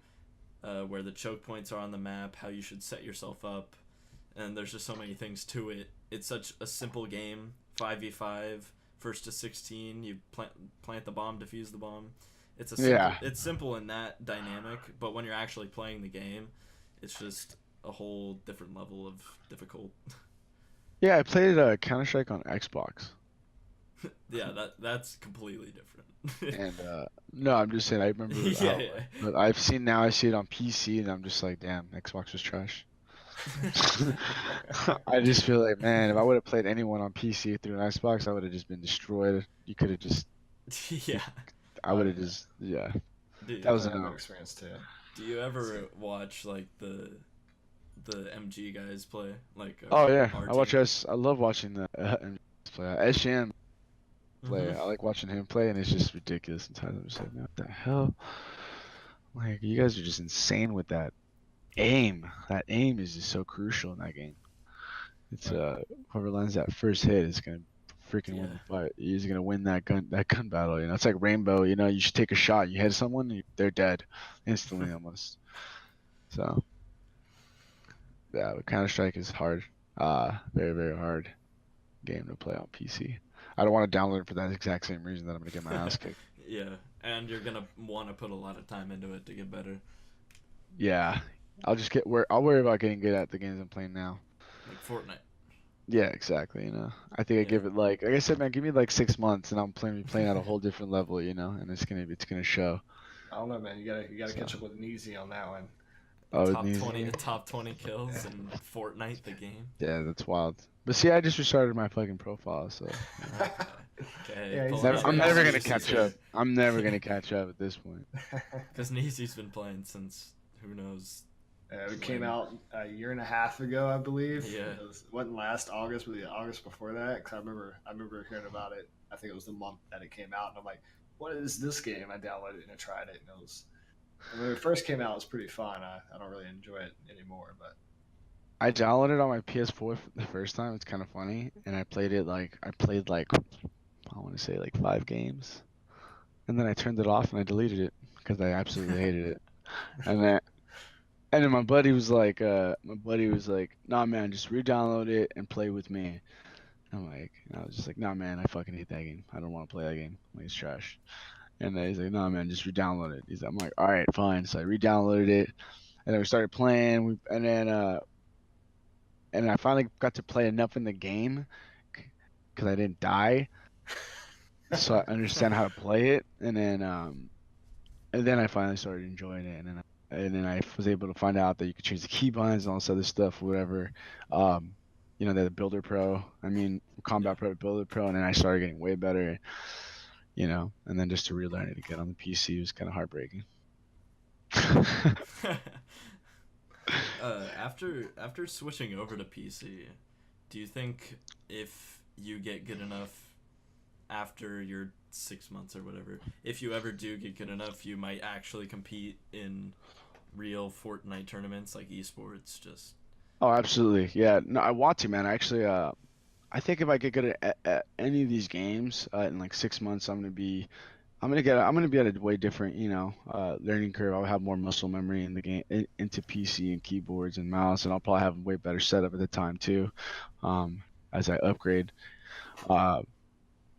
know where the choke points are on the map, how you should set yourself up, and there's just so many things to it. It's such a simple game. 5v5, first to 16. You plant the bomb, defuse the bomb. It's a simple. Yeah. It's simple in that dynamic, but when you're actually playing the game, it's just a whole different level of difficult. Yeah, I played Counter-Strike on Xbox. Yeah, that's completely different. And no, I'm just saying I remember Yeah, yeah. but I see it on PC and I'm just like, damn, Xbox was trash. I just feel like, man, if I would have played anyone on PC through an Xbox, I would have just been destroyed. You could have just Yeah. I would have just yeah. Do, That was I had that enough. experience too. do you ever watch like the MG guys play, like Oh yeah, our I watch team? us. I love watching the play. SGM play. Mm-hmm. I like watching him play, and it's just ridiculous. Sometimes I'm just like, man, what the hell? Like you guys are just insane with that aim. That aim is just so crucial in that game. It's Right. Whoever lands that first hit is gonna freaking win Yeah. the fight. He's gonna win that gun battle. It's like Rainbow. You should take a shot. You hit someone, they're dead instantly almost. So yeah, but Counter Strike is hard. Very very hard game to play on PC. I don't want to download it for that exact same reason that I'm gonna get my ass kicked. Yeah, and you're gonna want to put a lot of time into it to get better. Yeah, I'll worry about getting good at the games I'm playing now. Like Fortnite. Yeah, exactly. I think I Yeah. give it like I said, man, give me like 6 months and I'm playing at a whole different level, and it's gonna show. I don't know, man. You gotta So, catch up with an easy on that one. oh, it Top needs 20 me. top 20 kills in Fortnite the game. Yeah, that's wild. But see, I just restarted my fucking profile, so Okay, Yeah, he's pulling got up I'm his never gonna Neezy's catch here. up. I'm never gonna catch up at this point. Because Neezy's been playing since who knows. It came out a year and a half ago, I believe. Yeah. It wasn't last August, but the August before that. Cause I remember hearing about it. I think it was the month that it came out, and I'm like, "What is this game?" I downloaded it and I tried it, and it was. When it first came out, it was pretty fun. I don't really enjoy it anymore, but I downloaded it on my PS4 for the first time. It's kind of funny, and I played like I want to say like 5 games, and then I turned it off and I deleted it because I absolutely hated it. And then my buddy was like, nah, man, just re-download it and play with me. I was just like, nah, man, I fucking hate that game. I don't want to play that game. Like, it's trash. And then he's like, nah, man, just re-download it. I'm like, all right, fine. So I re-downloaded it, and then we started playing. And I finally got to play enough in the game because I didn't die, so I understand how to play it. And then I finally started enjoying it, and then I was able to find out that you could change the keybinds and all this other stuff, whatever. Um, the Builder Pro. I mean, Yeah. Combat Pro, Builder Pro, and then I started getting way better. And then just to relearn it again on the PC was kind of heartbreaking. After switching over to PC, Do you think if you get good enough after your 6 months or whatever, if you ever do get good enough, you might actually compete in real Fortnite tournaments like esports? Just Oh, absolutely. Yeah. No, I want to, man. Actually, I think if I get good at any of these games in like 6 months, I'm gonna be at a way different, learning curve. I'll have more muscle memory in the game, into PC and keyboards and mouse, and I'll probably have a way better setup at the time too, um, as I upgrade. Uh,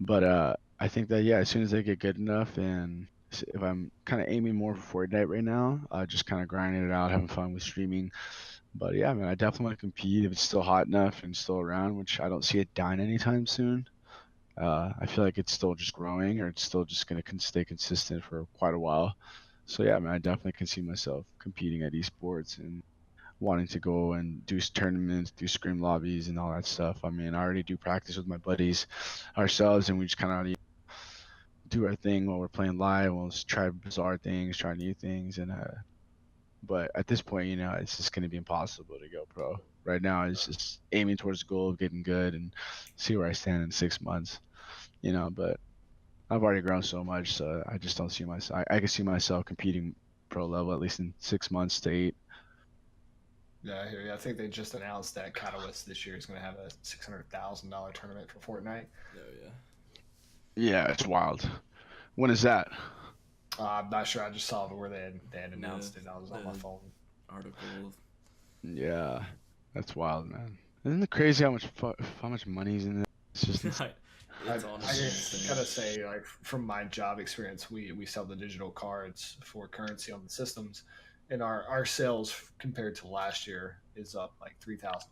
but I think that yeah, as soon as I get good enough, and if I'm kind of aiming more for Fortnite right now, just kind of grinding it out, having fun with streaming. But yeah, man, I definitely want to compete if it's still hot enough and still around, which I don't see it dying anytime soon. I feel like it's still just growing, or it's still just gonna stay consistent for quite a while. So yeah, man, I definitely can see myself competing at esports and wanting to go and do tournaments, do scrim lobbies, and all that stuff. I mean, I already do practice with my buddies ourselves, and we just kind of do our thing while we're playing live. We'll just try bizarre things, try new things, and but at this point, it's just gonna be impossible to go pro. Right now, it's just aiming towards the goal of getting good and see where I stand in 6 months. But I've already grown so much, so I just don't see myself. I can see myself competing pro level at least in 6 months to 8. Yeah, I hear you. I think they just announced that Catalyst this year is going to have a $600,000 tournament for Fortnite. oh yeah. Yeah, it's wild. When is that? I'm not sure. I just saw where they had announced it. I was on my phone. Article. Yeah, that's wild, man. Isn't it crazy how much money's in it? It's just It's I honestly insane. gotta say, like from my job experience, we sell the digital cards for currency on the systems, and our sales compared to last year is up like 3,000%.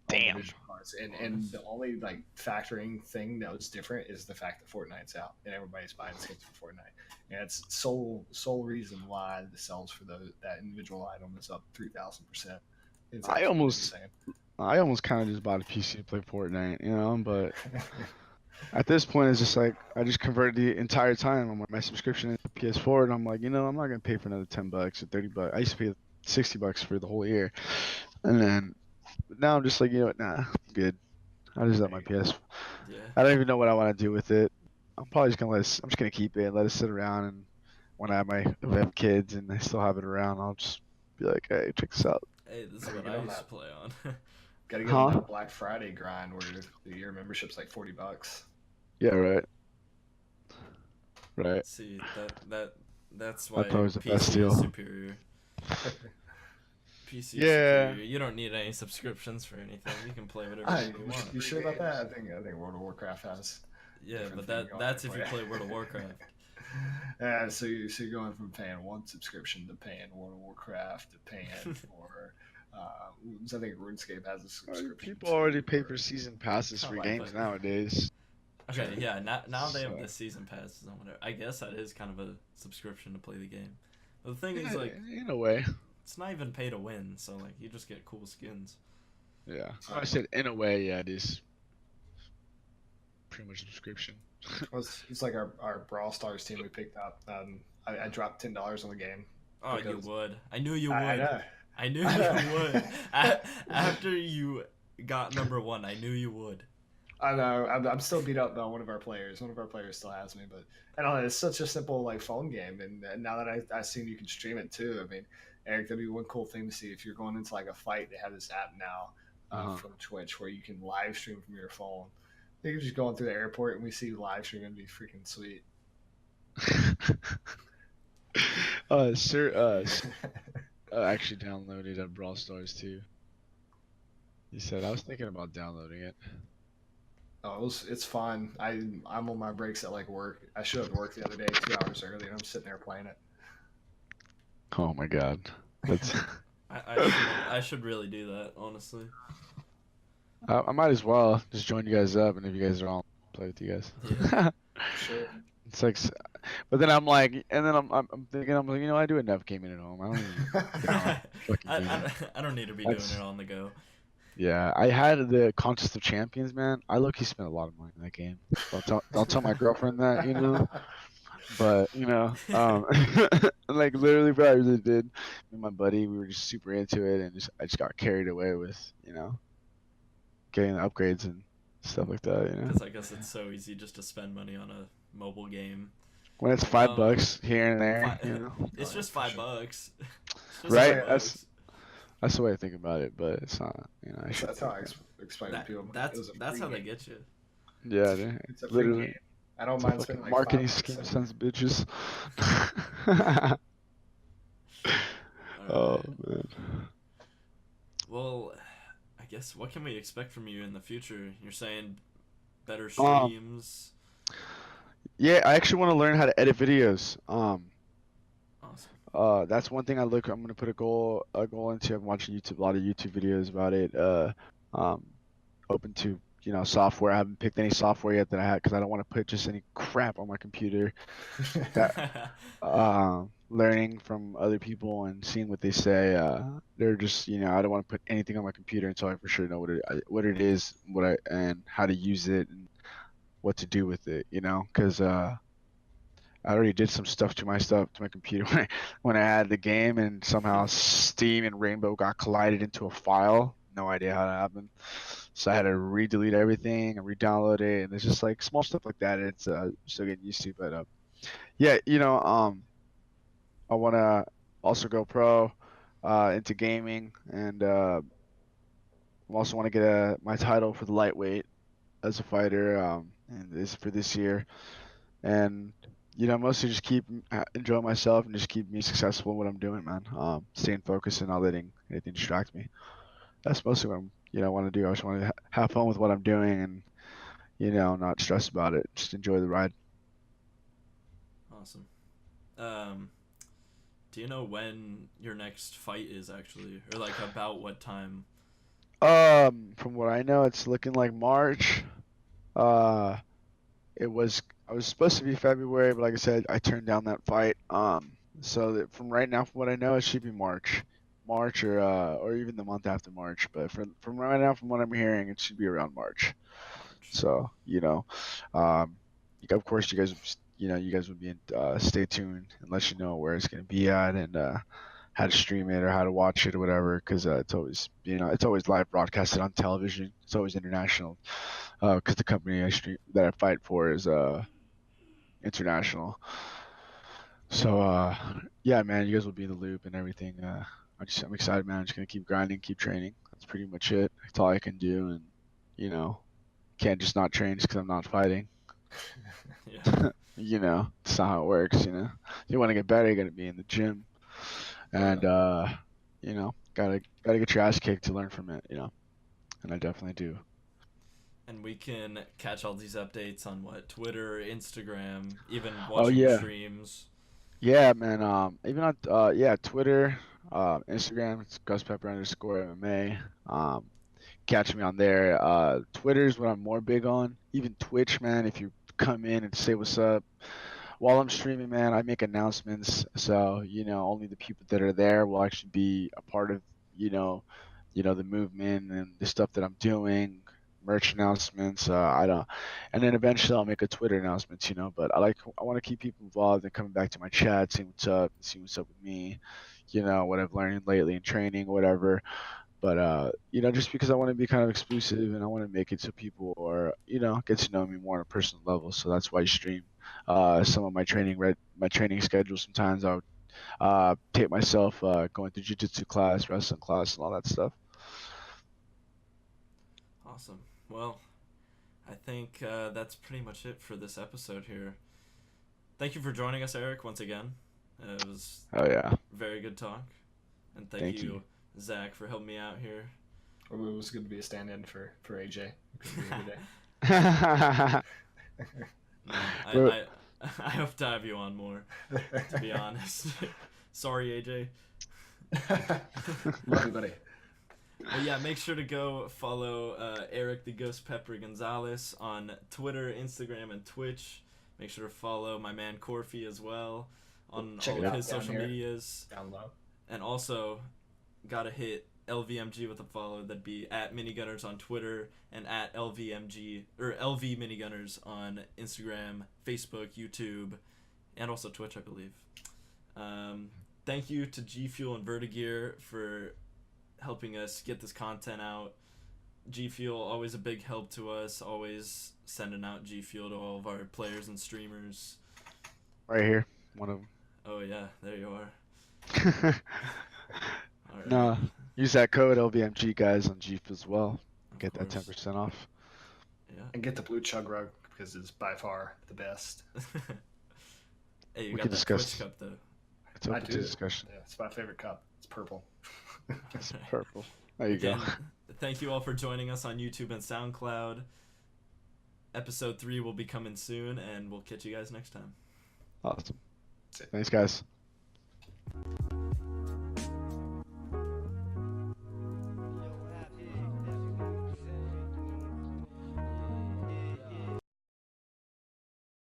Damn. Digital cards, and the only like factoring thing that was different is the fact that Fortnite's out and everybody's buying skins for Fortnite, and it's sole reason why the sales for that individual item is up 3,000%. It's I almost insane. kind of just bought a PC to play Fortnite, but at this point, it's just like I just converted the entire time on my subscription into PS4, and I'm like, I'm not gonna pay for another $10 or $30. I used to pay $60 for the whole year, and then now I'm just like, nah, I'm good. I just have my PS. Yeah. I don't even know what I want to do with it. I'm probably just gonna I'm just gonna keep it, let it sit around, and when I have kids and I still have it around, I'll just be like, hey, check this out. Hey, this is what I used to play on. Gotta get on that Black Friday grind where the year membership's like $40. Yeah, right. Right. See, that's why thought it was the PC best is deal. superior. PC is Yeah. superior. You don't need any subscriptions for anything. You can play whatever you want. You sure about that? I think World of Warcraft has. Yeah, but that's if you play World of Warcraft. Yeah, so you're going from paying one subscription to paying World of Warcraft to paying for. I think RuneScape has a subscription. People already pay for season passes for like games that. nowadays. Okay, yeah, now they have So- the season passes on whatever. I guess that is kind of a subscription to play the game. But the thing is, like, in a way. it's not even pay to win, so like you just get cool skins. Yeah. I said in a way, yeah, it is pretty much a subscription. It's like our Brawl Stars team we picked up. I dropped $10 on the game. Oh, Because- you would. I knew you would. I know. I knew you would. After you got number 1, I knew you would. I know. I'm still beat up by one of our players. One of our players still has me, but I don't know. It's such a simple like phone game, and now that I've seen you can stream it too. I mean, Eric, that'd be one cool thing to see if you're going into like a fight. They have this app now from Twitch where you can live stream from your phone. You can just going through the airport and we see you live stream and be freaking sweet. Sir, I actually downloaded Brawl Stars too. He said I was thinking about downloading it. Oh, it's fun. I'm on my breaks at like work. I showed up to work the other day 2 hours early, and I'm sitting there playing it. Oh my god, that's. I should really do that, honestly. I might as well just join you guys up, and if you guys are on, play with you guys. Yeah. Sure. It's like, but then I'm like, and then I'm thinking, I'm like, I do enough gaming at home. I don't even fucking game. I don't need to be doing it on the go. Yeah, I had the Contest of Champions, man. I low-key spent a lot of money in that game. Don't tell my girlfriend that, But like literally, bro, I really did. Me and my buddy, we were just super into it, and I just got carried away with, getting upgrades and stuff like that. Because I guess it's so easy just to spend money on a mobile game. When it's $5 here and there, It's Oh, yeah, just for sure. $5. It's just Right? five That's bucks. that's the way I think about it, but it's not. I should. That's how I explain it to people. It was a That's free how they game. get you. Yeah, It's a free literally. game. I don't It's a mind fucking spending like marketing $5. scheme, sons of bitches. Oh Alright. man. Well, I guess what can we expect from you in the future? You're saying better Um, streams. yeah, I actually want to learn how to edit videos. Awesome. That's one thing I'm gonna put a goal into. I'm watching a lot of YouTube videos about it. Um, open to software. I haven't picked any software yet that I had because I don't want to put just any crap on my computer. That learning from other people and seeing what they say. They're just I don't want to put anything on my computer until I for sure know what it is, and how to use it and what to do with it. Because I already did some stuff to my computer when I had the game, and somehow Steam and Rainbow got collided into a file. No idea how that happened. So I had to re-delete everything and re-download it, and it's just like small stuff like that. It's still getting used to, but yeah, I want to also go pro into gaming, and I also want to get my title for the lightweight as a fighter, and this for this year, and mostly just keep enjoying myself and just keep me successful in what I'm doing, man. Staying focused and not letting anything distract me. That's mostly what I want to do. I just want to have fun with what I'm doing and not stress about it. Just enjoy the ride. Awesome. Do you know when your next fight is actually, or like about what time? From what I know, it's looking like March. Uh, I was supposed to be February, but like I said, I turned down that fight. So that from right now, from what I know, it should be March or even the month after March. But from right now, from what I'm hearing, it should be around March. March. So um, of course, you guys, you guys would be stay tuned and let you know where it's gonna be at and how to stream it or how to watch it or whatever. Because it's always it's always live broadcasted on television. It's always international. Because the company that I fight for is international. So yeah, man, you guys will be in the loop and everything. I'm excited, man. I'm just gonna keep grinding, keep training. That's pretty much it. That's all I can do, and can't just not train just because I'm not fighting. Yeah. It's not how it works. If you want to get better, you gotta be in the gym, and gotta get your ass kicked to learn from it. And I definitely do. And we can catch all these updates on what, Twitter, Instagram, even Oh watching your yeah, streams. yeah, man. Even on Twitter, Instagram, it's GhostPepper_MMA. Catch me on there. Twitter's what I'm more big on. Even Twitch, man. If you come in and say what's up while I'm streaming, man, I make announcements. So only the people that are there will actually be a part of the movement and the stuff that I'm doing. Merch announcements. I don't, and then eventually I'll make a Twitter announcement. But I want to keep people involved and coming back to my chat, seeing what's up, seeing what's up with me. What I've learned lately in training, whatever. But just because I want to be kind of exclusive and I want to make it so people are get to know me more on a personal level. So that's why I stream some of my training schedule. Sometimes I would tape myself going through jiu-jitsu class, wrestling class, and all that stuff. Awesome. Well, I think that's pretty much it for this episode here. Thank you for joining us, Eric, once again. It was Oh yeah. very good talk. And Thank you. Zach, for helping me out here. It was good to be a stand-in for AJ. Couldn't be here No, I hope to have you on more, to be honest. Sorry, AJ. Love you, buddy. But yeah, make sure to go follow Erick the GhostPepper Gonzalez on Twitter, Instagram, and Twitch. Make sure to follow my man Corfy as well on Check all it of out his down social here. medias. Down low. And also, gotta hit LVMG with a follow. That'd be at MiniGunners on Twitter and at LVMG or LV MiniGunners on Instagram, Facebook, YouTube, and also Twitch, I believe. Thank you to G Fuel and Vertigear for helping us get this content out. G Fuel, always a big help to us. Always sending out G Fuel to all of our players and streamers. Right here, one of them. Oh yeah, there you are. All right. No, use that code LBMG guys on Jeep as well. Of Get that course. 10% off. Yeah. And get the blue chug rug because it's by far the best. Hey, you We got can that discuss. Twitch cup though. It's open to discussion. Yeah, it's my favorite cup. It's purple. It's purple. There you Again, go. thank you all for joining us on YouTube and SoundCloud. Episode 3 will be coming soon, and we'll catch you guys next time. Awesome. Thanks, guys.